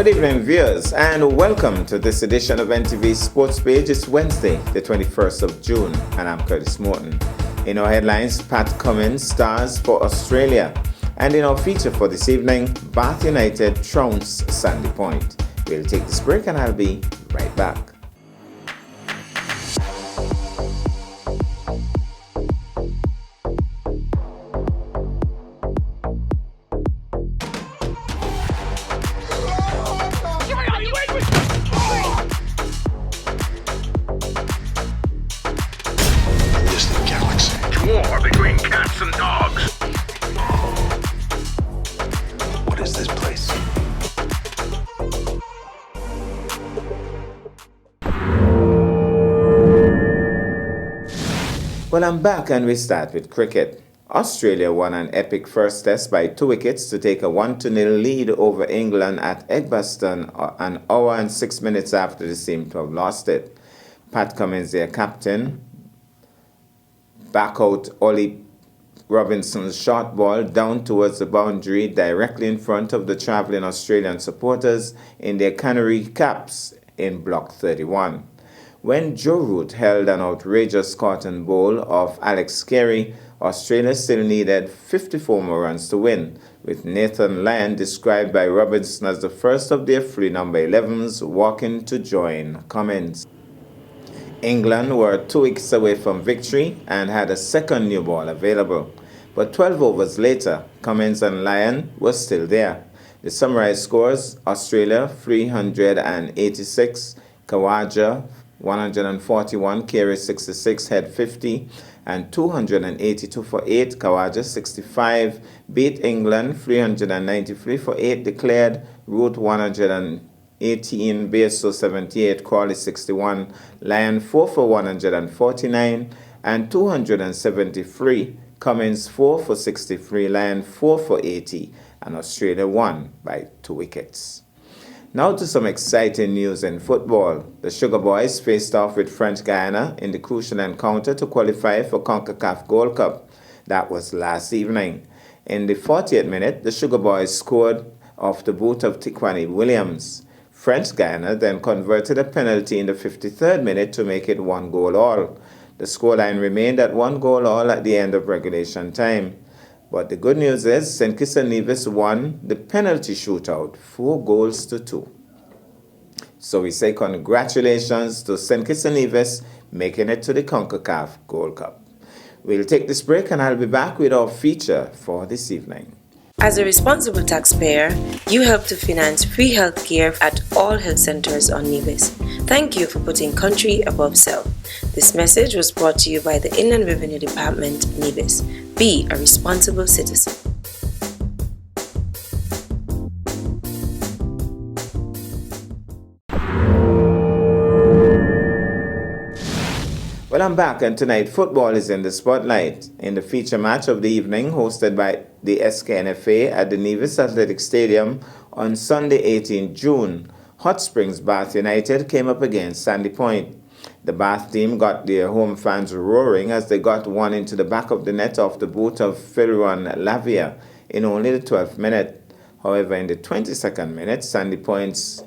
Good evening, viewers, and welcome to this edition of NTV Sports Page. It's Wednesday, the 21st of June, and I'm Curtis Morton. In our headlines, Pat Cummins stars for Australia. And in our feature for this evening, Bath United trounce Sandy Point. We'll take this break and I'll be right back. Well, I'm back and we start with cricket. Australia won an epic first test by 2 wickets to take a 1-0 lead over England at Edgbaston an hour and 6 minutes after they seemed to have lost it. Pat Cummins, their captain, back out Ollie Robinson's short ball down towards the boundary directly in front of the travelling Australian supporters in their canary caps in Block 31. When Joe Root held an outrageous cotton bowl of Alex Carey, Australia still needed 54 more runs to win, with Nathan Lyon described by Robinson as the first of their three number 11s walking to join Cummins. England were 2 wickets away from victory and had a second new ball available. But 12 overs later, Cummins and Lyon were still there. The summarized scores: Australia 386, Khawaja 141, Carey 66, Head 50, and 282 for 8. Khawaja 65 beat England 393 for 8, declared. Root 118, Bairstow 78, Crawley 61, Lyon 4 for 149 and 273. Cummins 4 for 63, Lyon 4 for 80, and Australia won by 2 wickets. Now to some exciting news in football. The Sugar Boys faced off with French Guiana in the crucial encounter to qualify for CONCACAF Gold Cup. That was last evening. In the 40th minute, the Sugar Boys scored off the boot of Tiquani Williams. French Guiana then converted a penalty in the 53rd minute to make it 1 goal all. The scoreline remained at 1 goal all at the end of regulation time. But the good news is St. Kitts Nevis won the penalty shootout 4-2. So we say congratulations to St. Kitts Nevis making it to the CONCACAF Gold Cup. We'll take this break and I'll be back with our feature for this evening. As a responsible taxpayer, you help to finance free healthcare at all health centers on Nevis. Thank you for putting country above self. This message was brought to you by the Inland Revenue Department, Nevis. Be a responsible citizen. Well, I'm back, and tonight football is in the spotlight. In the feature match of the evening, hosted by the SKNFA at the Nevis Athletic Stadium on Sunday, 18 June, Hot Springs Bath United came up against Sandy Point. The Bath team got their home fans roaring as they got one into the back of the net off the boot of Phileron Lavia in only the 12th minute. However, in the 22nd minute, Sandy Point's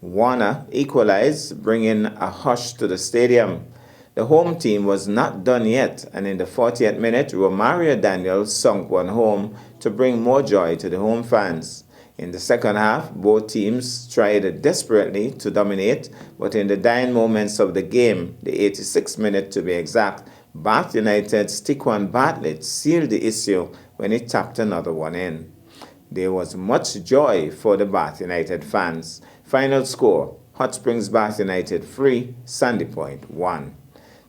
Warner equalized, bringing a hush to the stadium. The home team was not done yet, and in the 40th minute, Romario Daniels sunk one home to bring more joy to the home fans. In the second half, both teams tried desperately to dominate, but in the dying moments of the game, the 86th minute to be exact, Bath United's Tiquan Bartlett sealed the issue when he tapped another one in. There was much joy for the Bath United fans. Final score: Hot Springs Bath United 3, Sandy Point 1.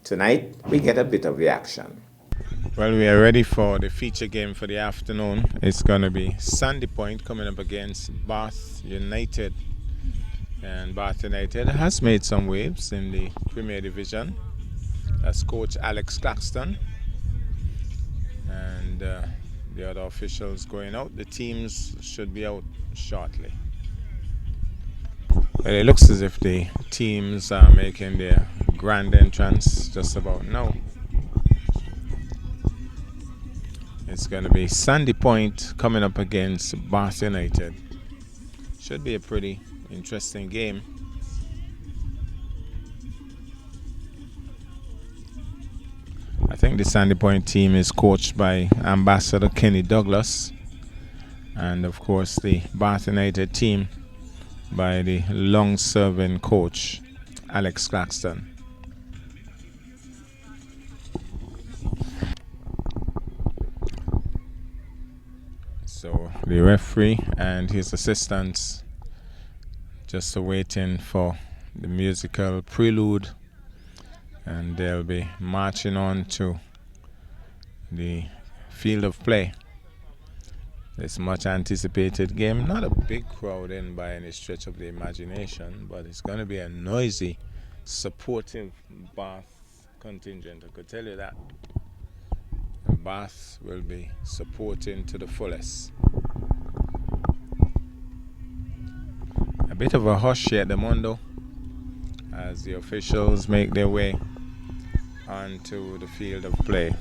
Tonight, we get a bit of reaction. Well, we are ready for the feature game for the afternoon. It's going to be Sandy Point coming up against Bath United. And Bath United has made some waves in the Premier Division. That's coach Alex Claxton. And the other officials going out. The teams should be out shortly. Well, it looks as if the teams are making their grand entrance just about now. It's going to be Sandy Point coming up against Bath United. Should be a pretty interesting game. I think the Sandy Point team is coached by Ambassador Kenny Douglas, and of course the Bath United team by the long-serving coach Alex Claxton. So the referee and his assistants just waiting for the musical prelude, and they'll be marching on to the field of play. This much anticipated game. Not a big crowd in by any stretch of the imagination, but it's going to be a noisy, supportive Bath contingent. I could tell you that. Bath will be supporting to the fullest. A bit of a hush here at the Mondo as the officials make their way onto the field of play.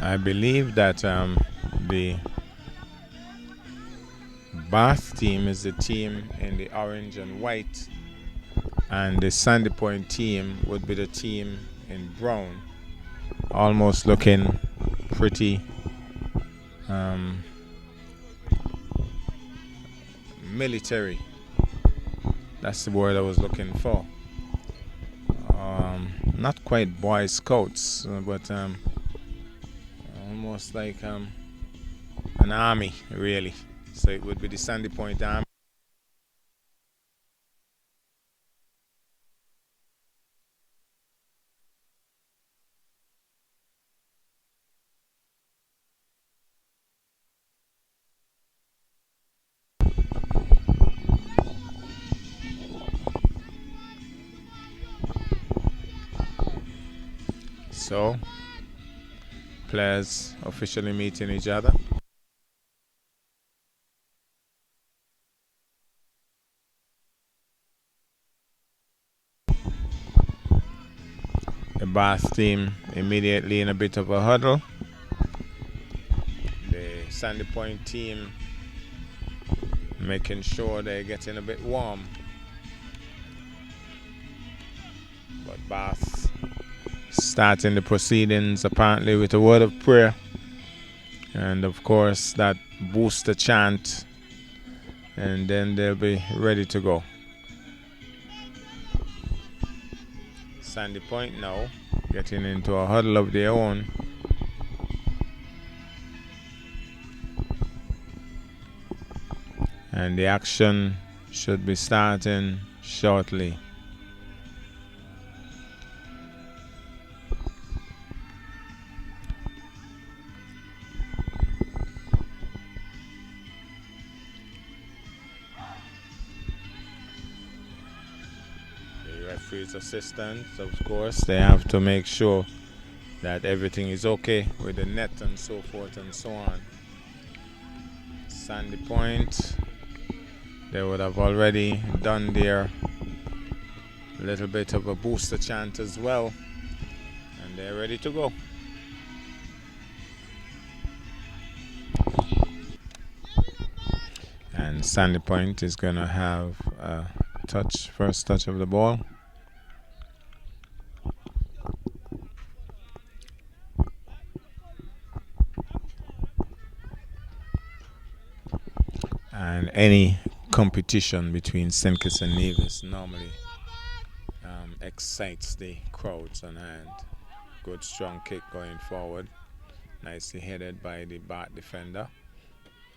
I believe that the Bath team is the team in the orange and white, and the Sandy Point team would be the team in brown, almost looking pretty military. That's the word I was looking for. Not quite Boy Scouts, but almost like an army, really. So it would be the Sandy Point Army. So players officially meeting each other. The Bath team immediately in a bit of a huddle. The Sandy Point team making sure they're getting a bit warm. But Bath starting the proceedings apparently with a word of prayer, and of course that booster chant, and then they'll be ready to go. Sandy Point now getting into a huddle of their own. And the action should be starting shortly. Referee's assistants, of course, they have to make sure that everything is okay with the net and so forth and so on. Sandy Point, they would have already done their little bit of a booster chant as well, and they're ready to go. And Sandy Point is going to have a touch, first touch of the ball. And any competition between St. Kitts and Nevis normally excites the crowds on hand. Good strong kick going forward, nicely headed by the Bath defender.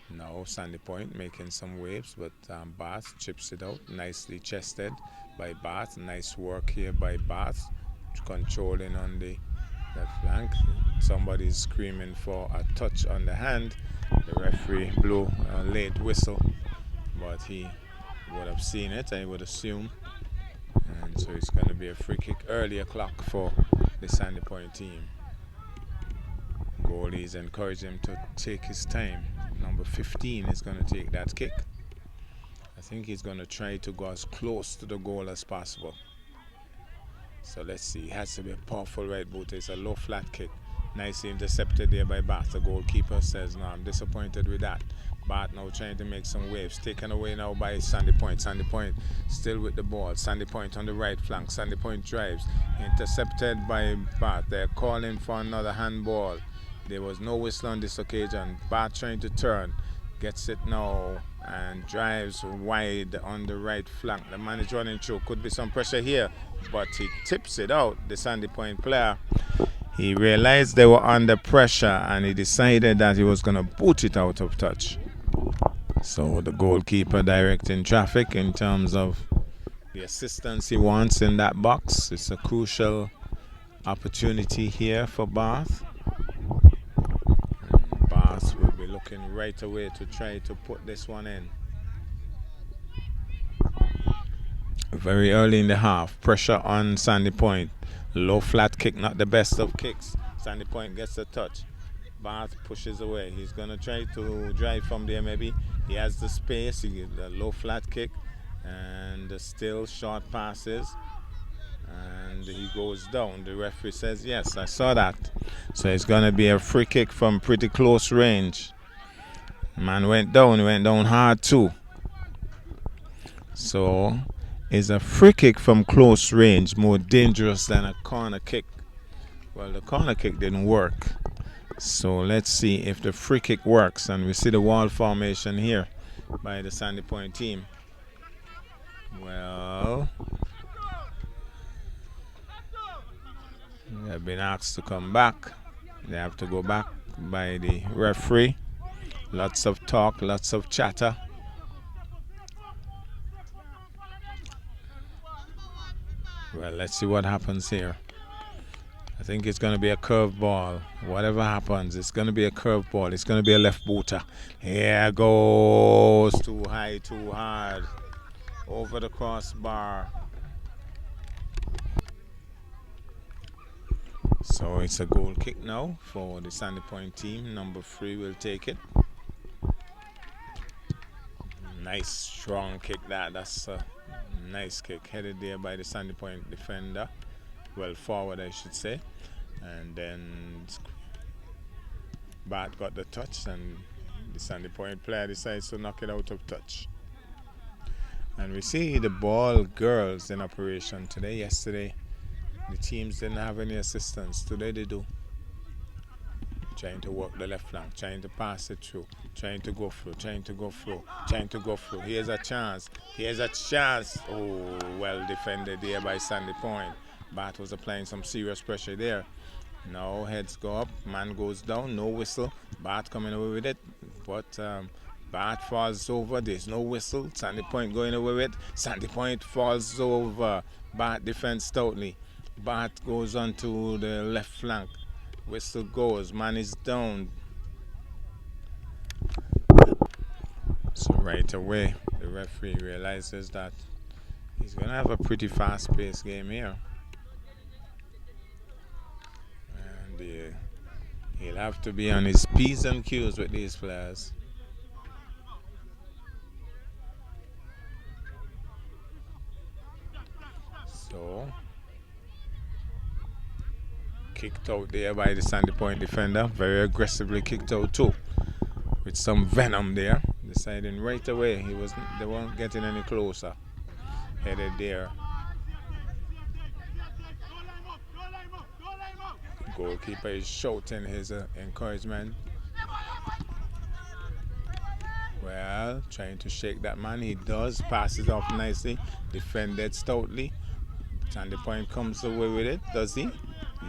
Now Sandy Point making some waves, but Bath chips it out, nicely chested by Bath. Nice work here by Bath, controlling on the left flank. Somebody's screaming for a touch on the hand. The referee blew a late whistle, but he would have seen it, I would assume. And so it's going to be a free kick, early o'clock for the Sandy Point team. Goalies encourage him to take his time. Number 15 is going to take that kick. I think he's going to try to go as close to the goal as possible. So let's see. It has to be a powerful right boot. It's a low flat kick. Nicely intercepted there by Bath. The goalkeeper says, no, I'm disappointed with that. Bath now trying to make some waves. Taken away now by Sandy Point. Sandy Point still with the ball. Sandy Point on the right flank. Sandy Point drives. Intercepted by Bath. They're calling for another handball. There was no whistle on this occasion. Bath trying to turn. Gets it now and drives wide on the right flank. The man is running through. Could be some pressure here, but he tips it out. The Sandy Point player. He realized they were under pressure and he decided that he was going to boot it out of touch. So the goalkeeper directing traffic in terms of the assistance he wants in that box. It's a crucial opportunity here for Bath. Bath will be looking right away to try to put this one in. Very early in the half, pressure on Sandy Point. Low flat kick, not the best of kicks. Sandy Point gets a touch. Bath pushes away. He's going to try to drive from there maybe. He has the space. He gives a low flat kick and still short passes. And he goes down. The referee says, yes, I saw that. So it's going to be a free kick from pretty close range. Man went down hard too. So it's a free kick from close range, more dangerous than a corner kick. Well, the corner kick didn't work. So let's see if the free kick works. And we see the wall formation here by the Sandy Point team. Well, they have been asked to come back. They have to go back by the referee. Lots of talk, lots of chatter. Well, let's see what happens here. I think it's going to be a curve ball. Whatever happens, it's going to be a curve ball. It's going to be a left booter. Here goes. Too high, too hard. Over the crossbar. So it's a goal kick now for the Sandy Point team. Number 3 will take it. Nice strong kick that. That's a nice kick. Headed there by the Sandy Point defender. Well, forward I should say. And then Bath got the touch and the Sandy Point player decides to knock it out of touch. And we see the ball girls in operation today. Yesterday the teams didn't have any assistance. Today they do. Trying to work the left flank, trying to pass it through, trying to go through, trying to go through, trying to go through. Here's a chance. Here's a chance. Oh, well defended there by Sandy Point. Bath was applying some serious pressure there. Now heads go up, man goes down, no whistle. Bath coming away with it, but Bath falls over. There's no whistle. Sandy Point going away with it. Sandy Point falls over. Bath defends stoutly. Bath goes on to the left flank. Whistle goes, man is down. So right away, the referee realizes that he's going to have a pretty fast-paced game here. And he'll have to be on his P's and Q's with these players. So kicked out there by the Sandy Point defender. Very aggressively kicked out too. With some venom there. Deciding right away they weren't getting any closer. Headed there. Goalkeeper is shouting his encouragement. Well, trying to shake that man. He does. Passes off nicely. Defended stoutly. Sandy Point comes away with it. Does he?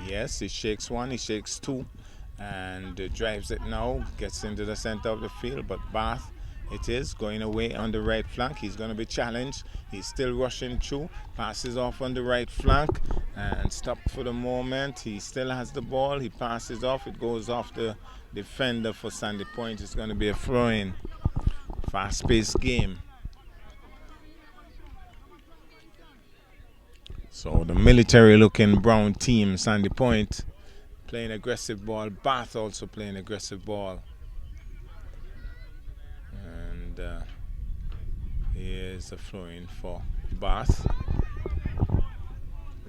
Yes, he shakes one, he shakes two, and drives it now, gets into the center of the field, but Bath, it is going away on the right flank. He's going to be challenged. He's still rushing through, passes off on the right flank, and stopped for the moment. He still has the ball, he passes off, it goes off the defender for Sandy Point. It's going to be a throw-in. Fast-paced game. So the military-looking brown team, Sandy Point, playing aggressive ball. Bath also playing aggressive ball. And here's a flowing for Bath.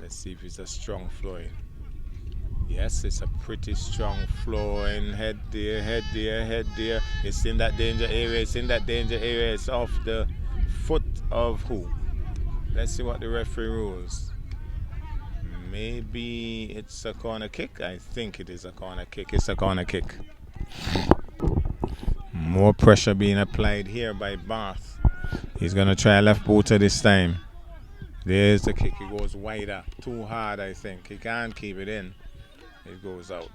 Let's see if it's a strong flowing. Yes, it's a pretty strong flowing. Head there, head there, head there. It's in that danger area. It's in that danger area. It's off the foot of who? Let's see what the referee rules. Maybe it's a corner kick. I think it is a corner kick. It's a corner kick. More pressure being applied here by Bath. He's going to try a left booter this time. There's the kick. It goes wider. Too hard, I think. He can't keep it in. It goes out.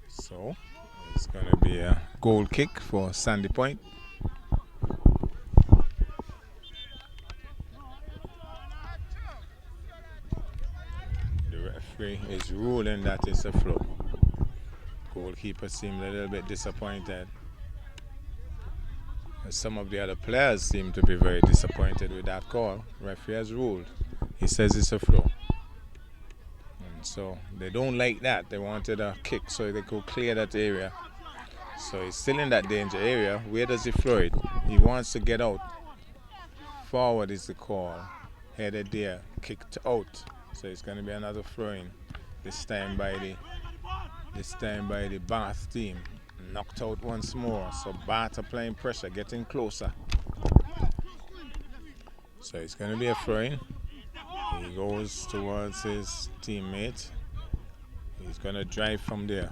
So it's going to be a goal kick for Sandy Point. The referee is ruling that it's a flow. Goalkeeper seemed a little bit disappointed. Some of the other players seem to be very disappointed with that call. Referee has ruled. He says it's a flow. And so they don't like that. They wanted a kick so they could clear that area. So he's still in that danger area. Where does he throw it? He wants to get out. Forward is the call. Headed there. Kicked out. So it's going to be another throwing. This time by the Bath team. Knocked out once more, so Bath applying pressure, getting closer. So it's going to be a throw-in. He goes towards his teammate. He's going to drive from there.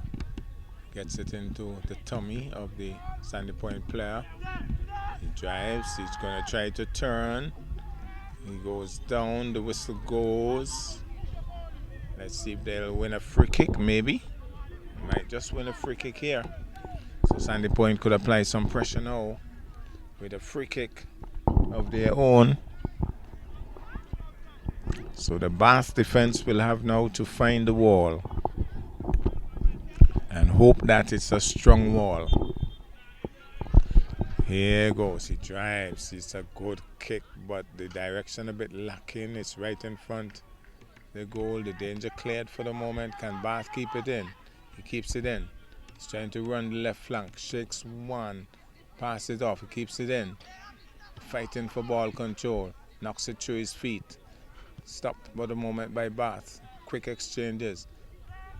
Gets it into the tummy of the Sandy Point player. He drives. He's going to try to turn. He goes down. The whistle goes. Let's see if they'll win a free kick, maybe. Might just win a free kick here. So Sandy Point could apply some pressure now with a free kick of their own. So the Bath defense will have now to find the wall and hope that it's a strong wall. Here goes. He drives. It's a good kick, but the direction a bit lacking. It's right in front. The goal, the danger cleared for the moment. Can Bath keep it in? He keeps it in. He's trying to run the left flank. Shakes one. Passes off. He keeps it in. Fighting for ball control. Knocks it through his feet. Stopped for the moment by Bath. Quick exchanges.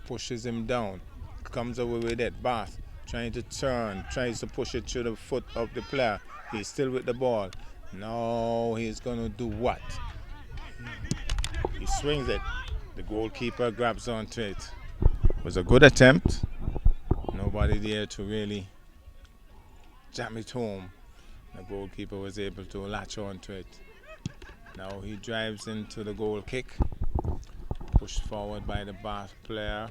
Pushes him down. Comes away with it. Bath trying to turn. Tries to push it through the foot of the player. He's still with the ball. Now he's going to do what? He swings it. The goalkeeper grabs onto it. It was a good attempt. Nobody there to really jam it home. The goalkeeper was able to latch onto it. Now he drives into the goal kick. Pushed forward by the Bath player.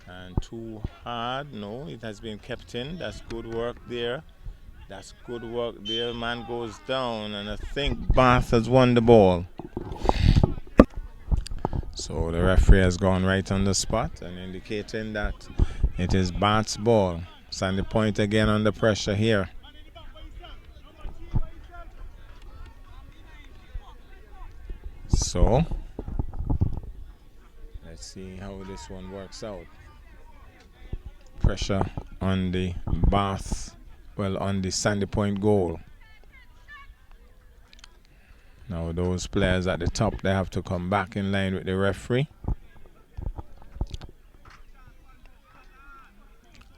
And too hard. No, it has been kept in. That's good work there. That's good work there. Man goes down, and I think Bath has won the ball. So the referee has gone right on the spot and indicating that it is Bath's ball. Sandy Point again under pressure here. So let's see how this one works out. Pressure on the Bath, on the Sandy Point goal. Now those players at the top, they have to come back in line with the referee.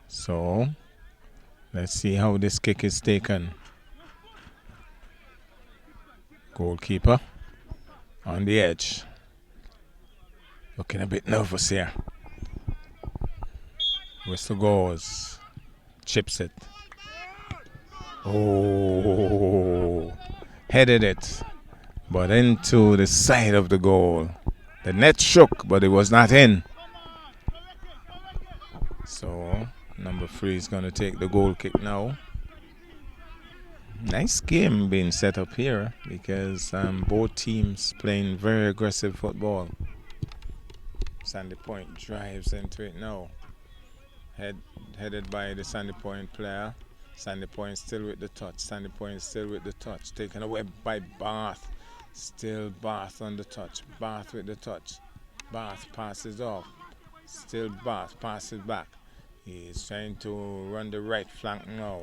So let's see how this kick is taken. Goalkeeper on the edge. Looking a bit nervous here. Whistle goes. Chips it. Oh, headed it, but into the side of the goal. The net shook, but it was not in. So number 3 is going to take the goal kick now. Nice game being set up here because both teams playing very aggressive football. Sandy Point drives into it now. Headed by the Sandy Point player. Sandy Point still with the touch. Sandy Point still with the touch. Taken away by Bath. Still Bath on the touch. Bath with the touch. Bath passes off. Still Bath, passes back. He's trying to run the right flank now.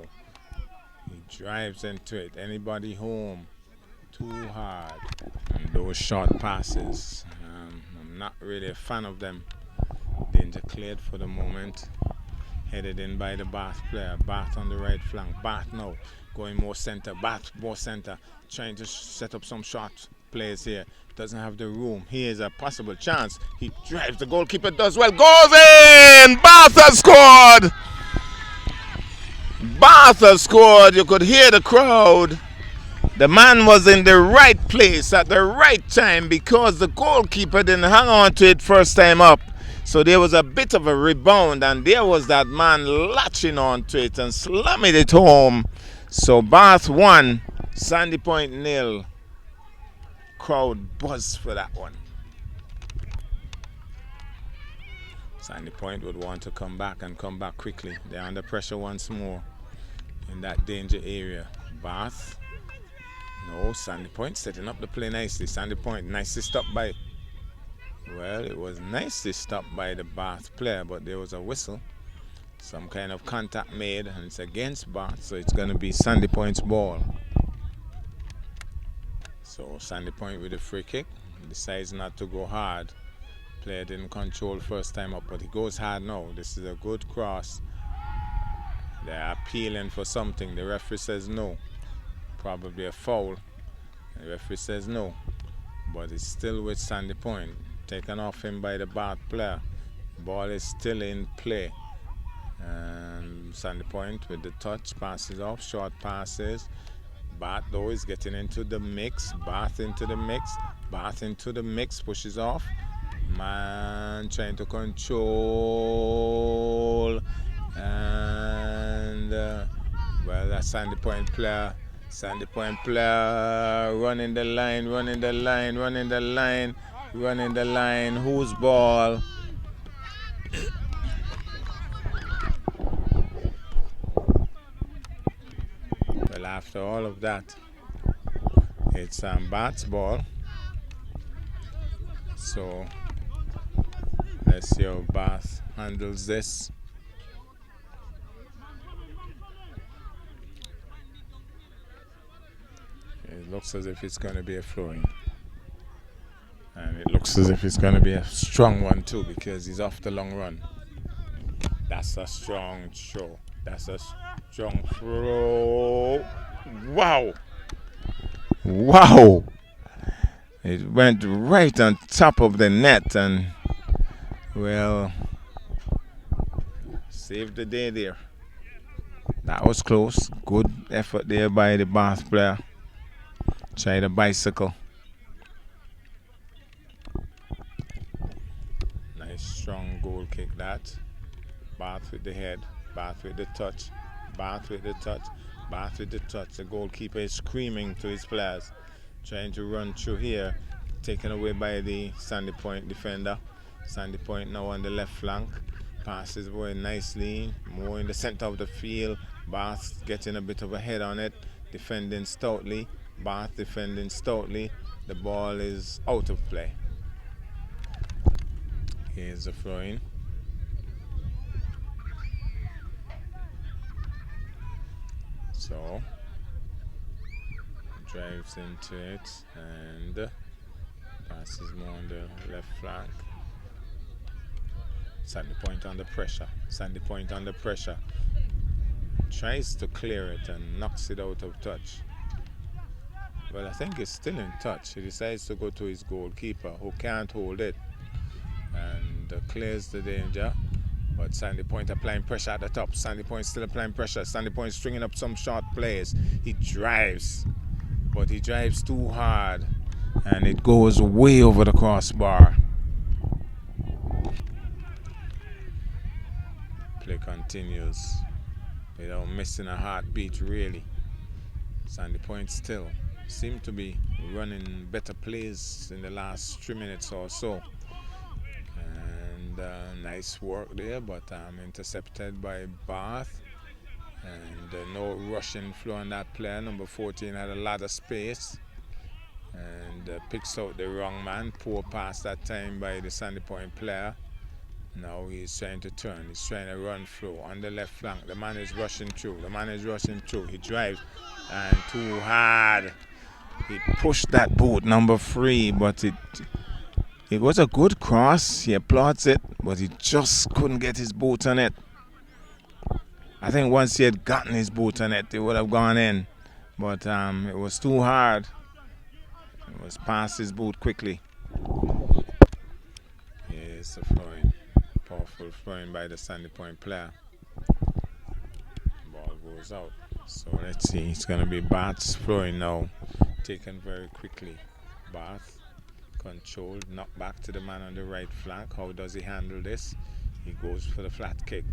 He drives into it. Anybody home? Too hard. And those short passes, I'm not really a fan of them. Danger cleared for the moment. Headed in by the Bath player. Bath on the right flank. Bath now going more center. Bath more center. Trying to set up some short plays here. Doesn't have the room. Here's a possible chance. He drives. The goalkeeper does well. Goes in! Bath has scored! Bath has scored. You could hear the crowd. The man was in the right place at the right time because the goalkeeper didn't hang on to it first time up. So there was a bit of a rebound, and there was that man latching onto it and slamming it home. So Bath 1, Sandy Point 0. Crowd buzz for that one. Sandy Point would want to come back and come back quickly. They're under pressure once more in that danger area. Bath. No, Sandy Point setting up the play nicely. Sandy Point nicely stopped by. Well, it was nicely stopped by the Bath player, but there was a whistle. Some kind of contact made, and it's against Bath, so it's going to be Sandy Point's ball. So Sandy Point with a free kick. He decides not to go hard. Player didn't control first time up, but he goes hard now. This is a good cross. They're appealing for something. The referee says no. Probably a foul. The referee says no. But it's still with Sandy Point. Taken off him by the Bath player. Ball is still in play. And Sandy Point with the touch. Passes off. Short passes. Bath though is getting into the mix. Bath into the mix. Bath into the mix. Pushes off. Man trying to control. And well, that Sandy Point player. Sandy Point player running the line, running the line, running the line, running the line. Whose ball? Well, after all of that, it's Bath's ball. So let's see how Bath handles this. It looks as if it's going to be a flooring. And it looks as if it's going to be a strong one too, because he's off the long run. That's a strong throw. That's a strong throw. Wow! Wow! It went right on top of the net and, well, saved the day there. That was close. Good effort there by the Bath player. Tried a bicycle. Nice strong goal kick that. Bath with the head. Bath with the touch. Bath with the touch. Bath with the touch. The goalkeeper is screaming to his players. Trying to run through here. Taken away by the Sandy Point defender. Sandy Point now on the left flank. Passes away nicely. More in the center of the field. Bath getting a bit of a head on it. Defending stoutly. Bath defending stoutly. The ball is out of play. Here's the throw-in. So drives into it and passes more on the left flank. Sandy Point under pressure. Sandy Point under pressure. Tries to clear it and knocks it out of touch. Well, I think it's still in touch. He decides to go to his goalkeeper, who can't hold it, and clears the danger. But Sandy Point applying pressure at the top. Sandy Point still applying pressure. Sandy Point stringing up some short plays. He drives, but he drives too hard, and it goes way over the crossbar. Play continues without missing a heartbeat, really. Sandy Point still seem to be running better plays in the last 3 minutes or so. And nice work there, but intercepted by Bath. And no rushing flow on that player. Number 14 had a lot of space and picks out the wrong man. Poor pass that time by the Sandy Point player. Now he's trying to turn. He's trying to run through on the left flank. The man is rushing through. The man is rushing through. He drives and too hard. He pushed that boot, number 3, but it was a good cross. He applauds it, but he just couldn't get his boot on it. I think once he had gotten his boot on it, it would have gone in. But it was too hard. It was past his boot quickly. Here's the throwing. Powerful throwing by the Sandy Point player. Ball goes out. So let's see. It's going to be Bath's throwing now. Taken very quickly. Bath controlled. Knocked back to the man on the right flank. How does he handle this? He goes for the flat kick.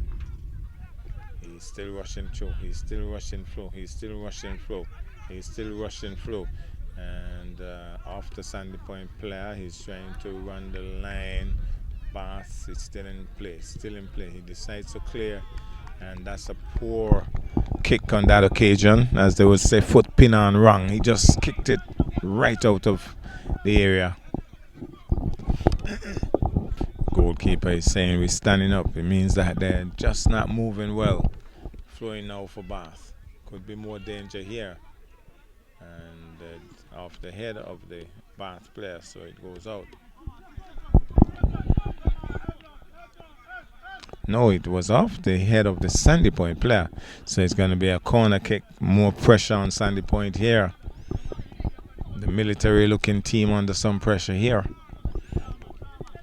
He's still rushing through. He's still rushing through. He's still rushing through. He's still rushing through. And off the Sandy Point player, he's trying to run the line. Bath is still in play. Still in play. He decides to clear. And that's a poor kick on that occasion. As they would say, foot pin on wrong. He just kicked it right out of the area. Goalkeeper is saying we're standing up. It means that they're just not moving well. Flowing now for Bath. Could be more danger here. And off the head of the Bath player, so it goes out. No, it was off the head of the Sandy Point player. So it's going to be a corner kick. More pressure on Sandy Point here. The military looking team under some pressure here.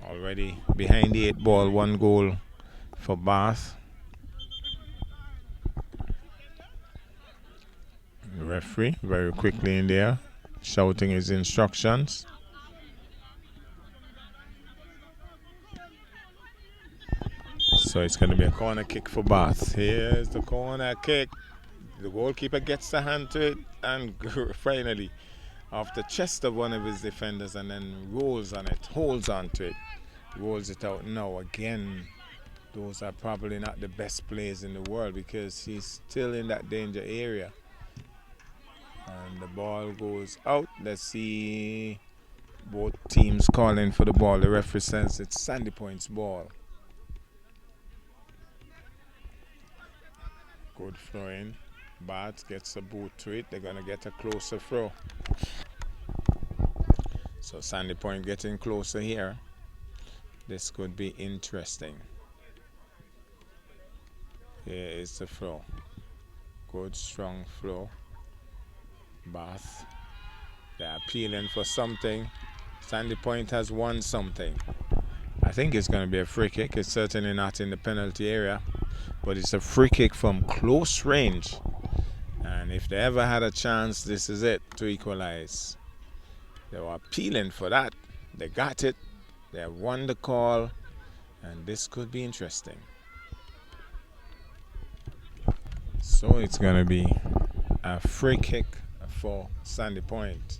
Already behind the 8 ball, 1 goal for Bath. The referee very quickly in there, shouting his instructions. So it's going to be a corner kick for Bath. Here's the corner kick. The goalkeeper gets the hand to it and finally off the chest of one of his defenders and then rolls on it, holds on to it, rolls it out. Now again, those are probably not the best plays in the world because he's still in that danger area. And the ball goes out. Let's see both teams calling for the ball. The referee says it's Sandy Point's ball. Good throwing. Bath gets a boot to it. They're going to get a closer throw. So Sandy Point getting closer here. This could be interesting. Here is the throw. Good strong throw. Bath. They're appealing for something. Sandy Point has won something. I think it's going to be a free kick. It's certainly not in the penalty area. But it's a free kick from close range. And if they ever had a chance, this is it to equalize. They were appealing for that. They got it. They have won the call. And this could be interesting. So it's going to be a free kick for Sandy Point.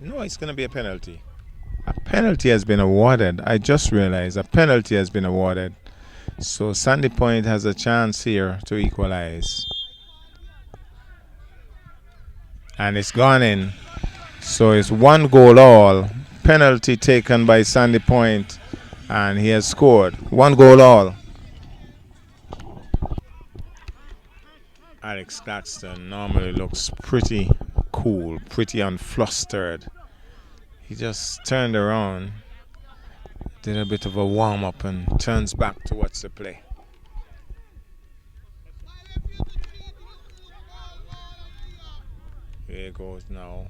No, it's going to be a penalty. A penalty has been awarded. I just realized a penalty has been awarded. So Sandy Point has a chance here to equalize. And it's gone in. So it's 1 goal all. Penalty taken by Sandy Point. And he has scored. 1 goal all. Alex Claxton normally looks pretty cool, pretty unflustered. He just turned around, did a bit of a warm-up and turns back towards the play. Here it goes now.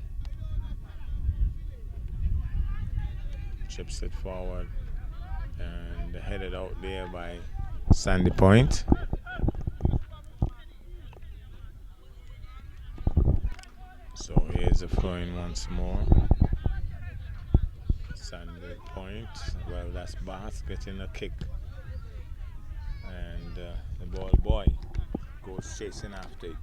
Chips it forward and headed out there by Sandy Point. So here's the throwing once more. Sandy Point, well, that's Bath getting a kick. And the ball boy goes chasing after it.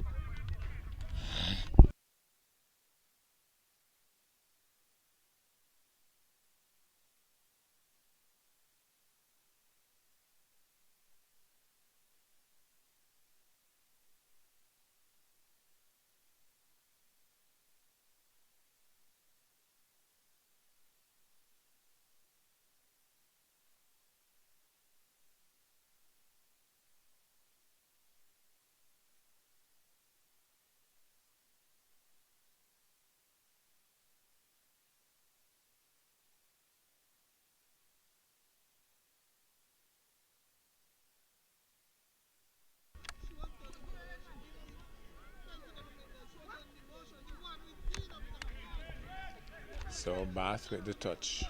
Bath with the touch.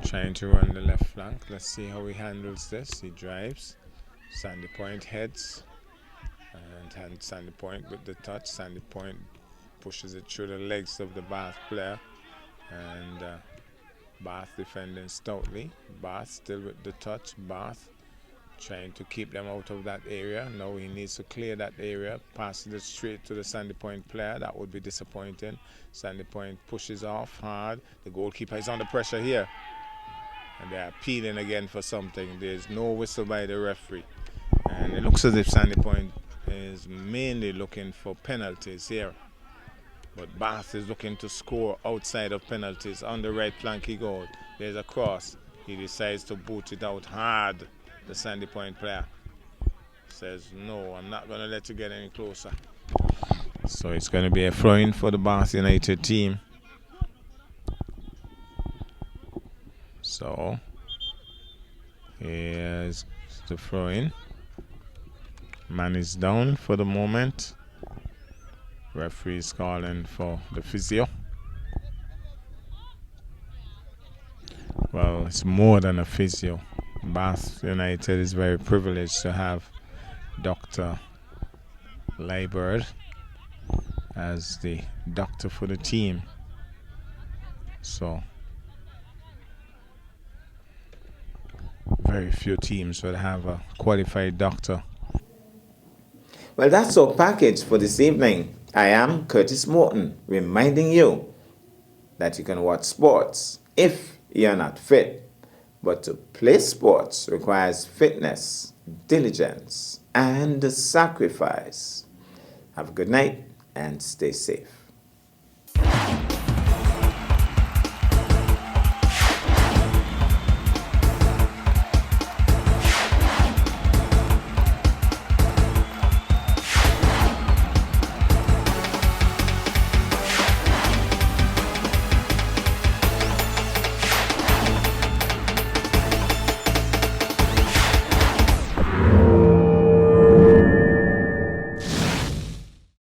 Trying to run the left flank. Let's see how he handles this. He drives. Sandy Point heads. And Sandy Point with the touch. Sandy Point pushes it through the legs of the Bath player. And Bath defending stoutly. Bath still with the touch. Bath trying to keep them out of that area. Now he needs to clear that area. Passes it straight to the Sandy Point player. That would be disappointing. Sandy Point pushes off hard. The goalkeeper is under pressure here. And they are appealing again for something. There's no whistle by the referee. And it looks as if Sandy Point is mainly looking for penalties here. But Bath is looking to score outside of penalties. On the right flank he goes. There's a cross. He decides to boot it out hard. The Sandy Point player says, no, I'm not going to let you get any closer. So it's going to be a throw-in for the Bath United team. So here's the throw-in. Man is down for the moment. Referee is calling for the physio. Well, it's more than a physio. Bath United is very privileged to have Dr. Leibert as the doctor for the team. So very few teams will have a qualified doctor. Well, that's our package for this evening. I am Curtis Morton, reminding you that you can watch sports if you're not fit. But to play sports requires fitness, diligence, and sacrifice. Have a good night and stay safe.